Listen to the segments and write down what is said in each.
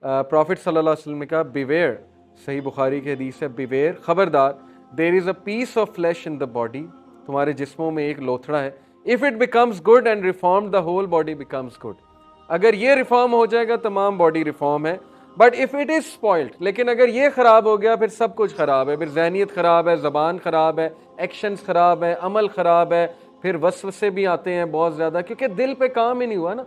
Profit सल्लल्लाहु अलैहि वसल्लम ने कहा बिवेयर, सही बुखारी की हदीस है, बिवेयर, खबरदार, there is a piece of flesh in the body, तुम्हारे जिस्मों में एक लोथड़ा है, if it becomes good and reform the whole body becomes good, अगर ये रिफॉर्म हो जाएगा तमाम बॉडी रिफॉर्म है, but if it is spoiled, लेकिन अगर ये ख़राब हो गया फिर सब कुछ ख़राब है, फिर जहनीत ख़राब है, ज़बान ख़राब है, एक्शंस ख़राब है, अमल ख़राब है, फिर वसवसे भी आते हैं बहुत ज़्यादा, क्योंकि दिल पे काम ही नहीं हुआ ना,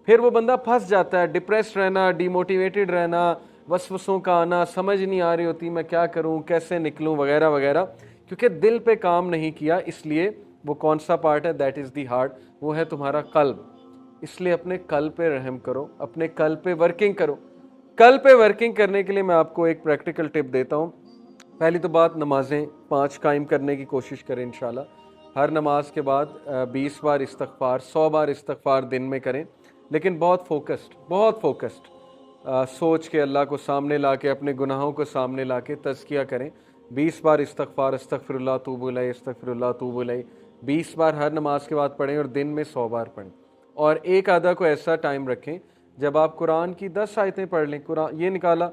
फिर वो बंदा फंस जाता है, डिप्रेस रहना, डिमोटिवेटेड रहना, वसवसों का आना, समझ नहीं आ रही होती मैं क्या करूं, कैसे निकलूं, वगैरह वगैरह, क्योंकि दिल पे काम नहीं किया। इसलिए वो कौन सा पार्ट है, दैट इज़ दी हार्ट, वो है तुम्हारा कल्ब। इसलिए अपने कल्ब पे रहम करो, अपने कल्ब पे वर्किंग करो। कल्ब पे वर्किंग करने के लिए मैं आपको एक प्रैक्टिकल टिप देता हूँ। पहली तो बात, नमाजें 5 कायम करने की कोशिश करें इंशाल्लाह। हर नमाज के बाद 20 बार इस्तगफार, 100 बार इस्तगफार दिन में करें, लेकिन बहुत फोकस्ड, बहुत फोकस्ड सोच के, अल्लाह को सामने ला के, अपने गुनाहों को सामने ला के तज़किया करें। 20 बार इस्तगफार, अस्तगफिरुल्लाह तूबु इलैह, अस्तगफिरुल्लाह तूबु इलैह 20 बार हर नमाज के बाद पढ़ें, और दिन में 100 बार पढ़ें। और एक आधा को ऐसा टाइम रखें जब आप कुरान की 10 आयतें पढ़ लें। कुरान ये निकाला,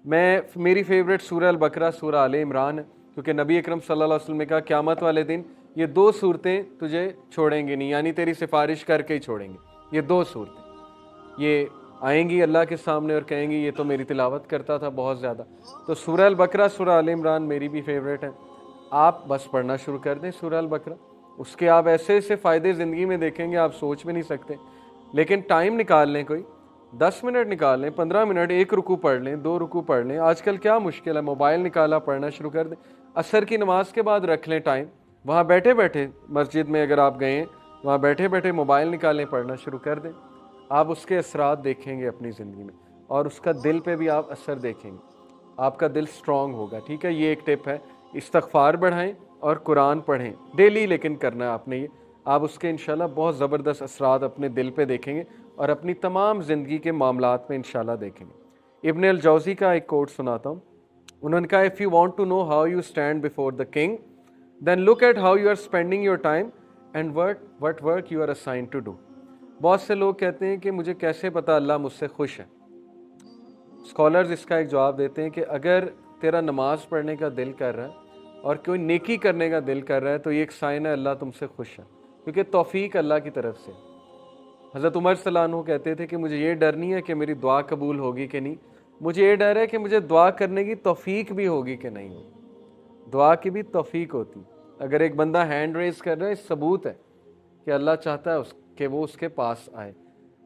मेरी फेवरेट सूरह अल बकरा, सूरह आले इमरान है, क्योंकि नबी अकरम सल्लल्लाहु अलैहि वसल्लम ने कहा क़यामत वाले दिन ये 2 सूरतें तुझे छोड़ेंगे नहीं, यानी तेरी सिफारिश करके ही छोड़ेंगे। ये 2 सूरतें ये आएंगी अल्लाह के सामने और कहेंगी ये तो मेरी तिलावत करता था बहुत ज़्यादा। तो सूरह अल बकरा, सूरह आले इमरान मेरी भी फेवरेट है। आप बस पढ़ना शुरू कर दें सूरह अल बकरा, उसके आप ऐसे ऐसे फ़ायदे ज़िंदगी में देखेंगे आप सोच भी नहीं सकते। लेकिन टाइम निकाल लें, कोई 10 मिनट निकाल लें, 15 मिनट, 1 रुकू पढ़ लें, 2 रुकू पढ़ लें। आजकल क्या मुश्किल है, मोबाइल निकाला पढ़ना शुरू कर दें। असर की नमाज के बाद रख लें टाइम, वहाँ बैठे बैठे, मस्जिद में अगर आप गए हैं वहाँ बैठे बैठे मोबाइल निकालें, पढ़ना शुरू कर दें। आप उसके असरात देखेंगे अपनी ज़िंदगी में, और उसका दिल पे भी आप असर देखेंगे, आपका दिल स्ट्रांग होगा। ठीक है, ये एक टिप है। इस्तगफार बढ़ाएं और कुरान पढ़ें डेली, लेकिन करना है आपने ये। आप उसके इंशाल्लाह बहुत ज़बरदस्त असरात अपने दिल पे देखेंगे और अपनी तमाम ज़िंदगी के मामलात में इंशाल्लाह देखेंगे। इब्न अल जौज़ी का एक कोट सुनाता हूँ। उन्होंने कहा, if you want to know how you stand before the king, then look at how you are spending your time and what work you are assigned to do. बहुत से लोग कहते हैं कि मुझे कैसे पता अल्लाह मुझसे खुश है। स्कॉलर्स इसका एक जवाब देते हैं कि अगर तेरा नमाज पढ़ने का दिल कर रहा है और कोई नेकी करने का दिल कर रहा है तो ये एक साइन है अल्लाह तुमसे खुश है, क्योंकि तौफीक अल्लाह की तरफ से। हज़रत उमर सल्लल्लाहु कहते थे कि मुझे ये डर नहीं है कि मेरी दुआ कबूल होगी कि नहीं, मुझे ये डर है कि मुझे दुआ करने की तौफीक भी होगी कि नहीं होगी। दुआ की भी तौफीक होती। अगर एक बंदा हैंड रेज कर रहा है, सबूत है कि अल्लाह चाहता है कि वो उसके पास आए,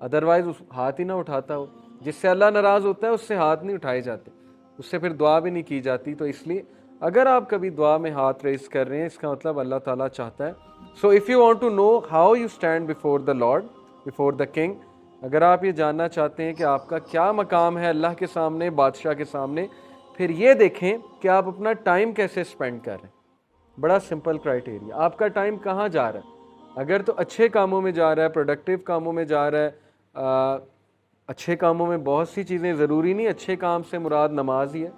अदरवाइज उस हाथ ही ना उठाता हो। जिससे अल्लाह नाराज़ होता है उससे हाथ नहीं उठाए जाते, उससे फिर दुआ भी नहीं की जाती। तो इसलिए अगर आप कभी दुआ में हाथ रेस कर रहे हैं, इसका मतलब अल्लाह ताला चाहता है। So if you want to know how you stand before the lord, before the king, अगर आप ये जानना चाहते हैं कि आपका क्या मकाम है अल्लाह के सामने, बादशाह के सामने, फिर ये देखें कि आप अपना टाइम कैसे स्पेंड कर रहे हैं। बड़ा सिंपल क्राइटेरिया, आपका टाइम कहाँ जा रहा है। अगर तो अच्छे कामों में जा रहा है, प्रोडक्टिव कामों में जा रहा है, अच्छे कामों में बहुत सी चीज़ें, ज़रूरी नहीं अच्छे काम से मुराद नमाज ही है,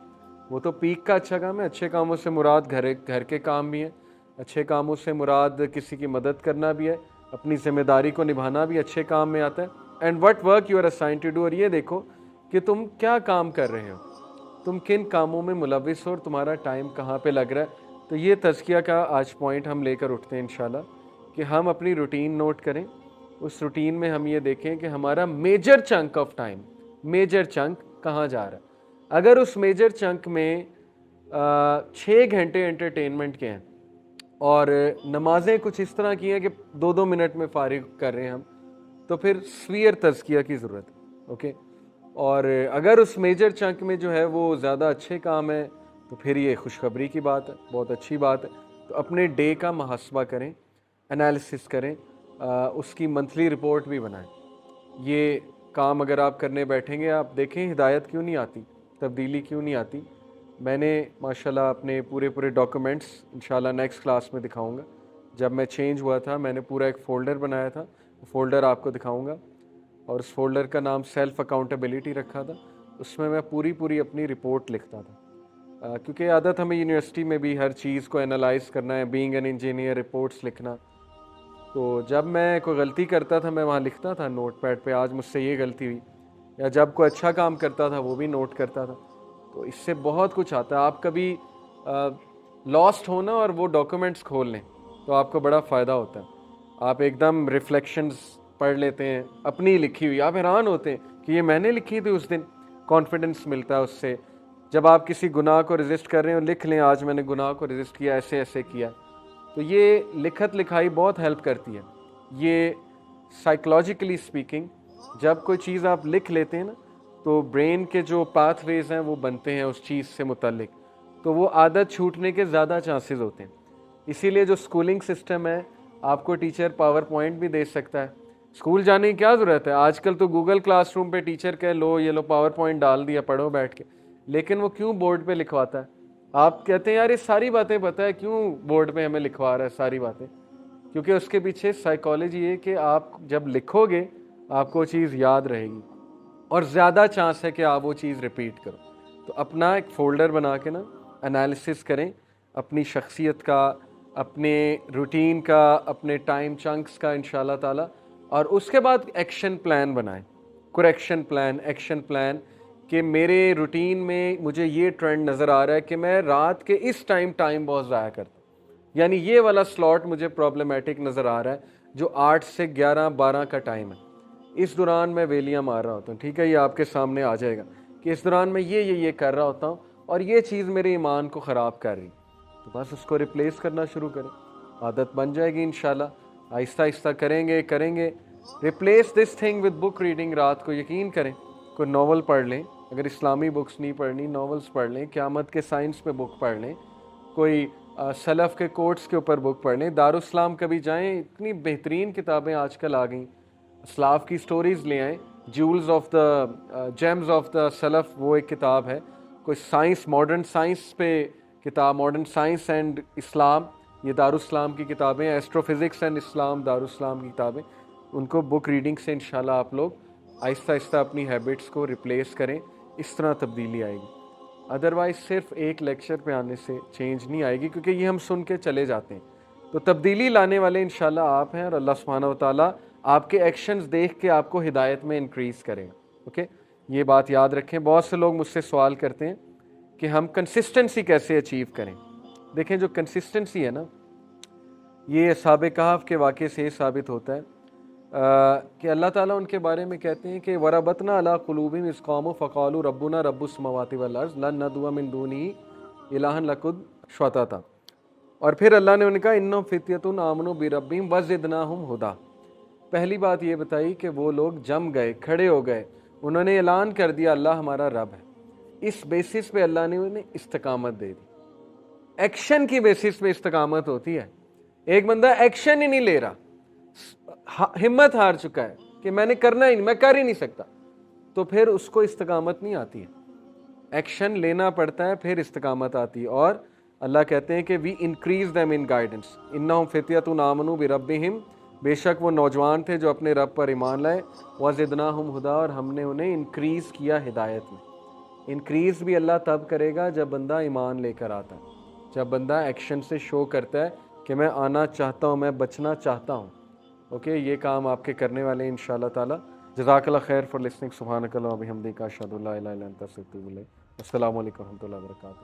वो तो पीक का अच्छा काम है। अच्छे कामों से मुराद घर के काम भी हैं, अच्छे कामों से मुराद किसी की मदद करना भी है, अपनी जिम्मेदारी को निभाना भी अच्छे काम में आता है। And what work you are assigned to do, और ये देखो कि तुम क्या काम कर रहे हो, तुम किन कामों में मुलविस हो और तुम्हारा टाइम कहाँ पे लग रहा है। तो ये तज़किया का आज पॉइंट हम लेकर उठते हैं इंशाल्लाह, कि हम अपनी रूटीन नोट करें। उस रूटीन में हम ये देखें कि हमारा major chunk of time, major chunk कहाँ जा रहा है। अगर उस मेजर चंक में 6 घंटे एंटरटेनमेंट के हैं और नमाजें कुछ इस तरह की हैं कि 2-2 मिनट में फारिग कर रहे हैं हम, तो फिर स्वीयर तज़किया की ज़रूरत है। ओके, और अगर उस मेजर चंक में जो है वो ज़्यादा अच्छे काम है तो फिर ये खुशखबरी की बात है, बहुत अच्छी बात है। तो अपने डे का मुहासबा करें, एनालिसिस करें, उसकी मंथली रिपोर्ट भी बनाएं। ये काम अगर आप करने बैठेंगे, आप देखें हिदायत क्यों नहीं आती, तब्दीली क्यों नहीं आती। मैंने माशाल्लाह अपने पूरे डॉक्यूमेंट्स इंशाल्लाह नेक्स्ट क्लास में दिखाऊंगा। जब मैं चेंज हुआ था मैंने पूरा एक फ़ोल्डर बनाया था, वो फ़ोल्डर आपको दिखाऊंगा, और उस फोल्डर का नाम सेल्फ अकाउंटेबिलिटी रखा था। उसमें मैं पूरी अपनी रिपोर्ट लिखता था, क्योंकि आदत हमें यूनिवर्सिटी में भी हर चीज़ को एनालाइज करना है, बीइंग एन इंजीनियर, रिपोर्ट्स लिखना। तो जब मैं कोई गलती करता था मैं वहाँ लिखता था नोट पैड पे, आज मुझसे ये गलती हुई, या जब कोई अच्छा काम करता था वो भी नोट करता था। तो इससे बहुत कुछ आता है। आप कभी लॉस्ट हो ना और वो डॉक्यूमेंट्स खोल लें तो आपको बड़ा फ़ायदा होता है। आप एकदम रिफ्लेक्शंस पढ़ लेते हैं अपनी लिखी हुई, आप हैरान होते हैं कि ये मैंने लिखी थी उस दिन। कॉन्फिडेंस मिलता है उससे। जब आप किसी गुनाह को रेजिस्ट कर रहे हो, लिख लें आज मैंने गुनाह को रेजिस्ट किया, ऐसे ऐसे किया। तो ये लिखत लिखाई बहुत हेल्प करती है। ये साइकोलॉजिकली स्पीकिंग जब कोई चीज़ आप लिख लेते हैं ना तो ब्रेन के जो पाथवेज हैं वो बनते हैं उस चीज़ से मुतल्लिक, तो वो आदत छूटने के ज़्यादा चांसेस होते हैं। इसीलिए जो स्कूलिंग सिस्टम है, आपको टीचर पावर पॉइंट भी दे सकता है। स्कूल जाने की क्या ज़रूरत है, आजकल तो गूगल क्लासरूम पे टीचर कह लो ये लो पावर पॉइंट डाल दिया, पढ़ो बैठ के। लेकिन वो क्यों बोर्ड पे लिखवाता है? आप कहते हैं यार ये सारी बातें पता है, क्यों बोर्ड पे हमें लिखवा रहा है सारी बातें? क्योंकि उसके पीछे साइकोलॉजी है कि आप जब लिखोगे आपको वो चीज़ याद रहेगी और ज़्यादा चांस है कि आप वो चीज़ रिपीट करो। तो अपना एक फ़ोल्डर बना के ना एनालिसिस करें अपनी शख्सियत का, अपने रूटीन का, अपने टाइम चंक्स का इंशाल्लाह ताला, और उसके बाद एक्शन प्लान बनाएं, करेक्शन प्लान, एक्शन प्लान कि मेरे रूटीन में मुझे ये ट्रेंड नज़र आ रहा है कि मैं रात के इस टाइम बहुत ज़ाया करता हूँ, यानी ये वाला स्लॉट मुझे प्रॉब्लमेटिक नज़र आ रहा है जो 8 से 11-12 का टाइम है, इस दौरान मैं वेलियाँ मार रहा होता हूँ। ठीक है, ये आपके सामने आ जाएगा कि इस दौरान मैं ये कर रहा होता हूँ और ये चीज़ मेरे ईमान को ख़राब कर रही, तो बस उसको रिप्लेस करना शुरू करें, आदत बन जाएगी इंशाल्लाह। आहिस्ता आहिस्ता करेंगे। Replace this thing with book reading. रात को यकीन करें कोई नावल पढ़ लें, अगर इस्लामी बुक्स नहीं पढ़नी नॉवेल्स पढ़ लें, क़यामत के साइंस पे बुक पढ़ लें, कोई सलफ़ के कोट्स के ऊपर बुक पढ़ लें। दारुस्सलाम कभी जाएं, इतनी बेहतरीन किताबें आजकल आ गई। सलाफ की स्टोरीज़ ले आएँ, Jules of the James of the self वो एक किताब है। कोई साइंस, मॉडर्न साइंस पे किताब, मॉडर्न साइंस एंड इस्लाम, ये दारुस्सलाम की किताबें, एस्ट्रोफिज़िक्स एंड इस्लाम दारुस्सलाम की किताबें। उनको बुक रीडिंग से इंशाल्लाह आप लोग आहिस्ता आहिस्ता अपनी हैबिट्स को रिप्लेस करें, इस तरह तब्दीली आएगी। अदरवाइज़ सिर्फ एक लेक्चर पे आने से चेंज नहीं आएगी, क्योंकि ये हम सुन के चले जाते हैं। तो तब्दीली लाने वाले इंशाल्लाह आप हैं और अल्लाह सुब्हानहू व तआला आपके एक्शंस देख के आपको हिदायत में इंक्रीज़ करेगा। ओके, ये बात याद रखें। बहुत से लोग मुझसे सवाल करते हैं कि हम कंसिस्टेंसी कैसे अचीव करें। देखें, जो कंसिस्टेंसी है ना, ये अस्हाब कहफ के वाक़े से साबित होता है कि अल्लाह ताला उनके बारे में कहते हैं कि वरबतना अला कुलूबिहिम इज़ क़ामू फ़क़ालू रब्बुना रब्बुस समावाति वल अर्ज़ लन नदअ मिन दूनिही इलाहन लक़द शतता। और फिर अल्लाह ने उनका इन्नहुम फ़ित्यतुन आमनू बिरब्बिहिम वज़िदनाहुम हुदा। पहली बात ये बताई कि वो लोग जम गए, खड़े हो गए, उन्होंने ऐलान कर दिया अल्लाह हमारा रब है। इस बेसिस पे अल्लाह ने उन्हें इस्तकामत दे दी। एक्शन की बेसिस पे इस्तकामत होती है। एक बंदा एक्शन ही नहीं ले रहा, हिम्मत हार चुका है कि मैंने करना ही नहीं, मैं कर ही नहीं सकता, तो फिर उसको इस्तकामत नहीं आती है। एक्शन लेना पड़ता है, फिर इस्तकामत आती है। और अल्लाह कहते हैं कि we increase them in guidance इन्नहुम फ़ित्यतुन आमनू बिरब्बिहिम, बेशक वो नौजवान थे जो अपने रब पर ईमान लाए, वज़िदनाहुम हुदा, और हमने उन्हें इंक्रीज़ किया हिदायत में। इंक्रीज़ भी अल्लाह तब करेगा जब बंदा ईमान लेकर आता है, जब बंदा एक्शन से शो करता है कि मैं आना चाहता हूँ, मैं बचना चाहता हूँ। ओके, ये काम आपके करने वाले हैं इंशाअल्लाह ताला। जज़ाकल्लाह खैर फॉर लिसनिंग। सुब्हानकल्लाह व बिहम्दिका अशहदु अल्ला इलाहा इल्ला अंता अस्तगफिरुका व अतूबु इलैक। अस्सलामु अलैकुम व रहमतुल्लाहि व बरकातुहू।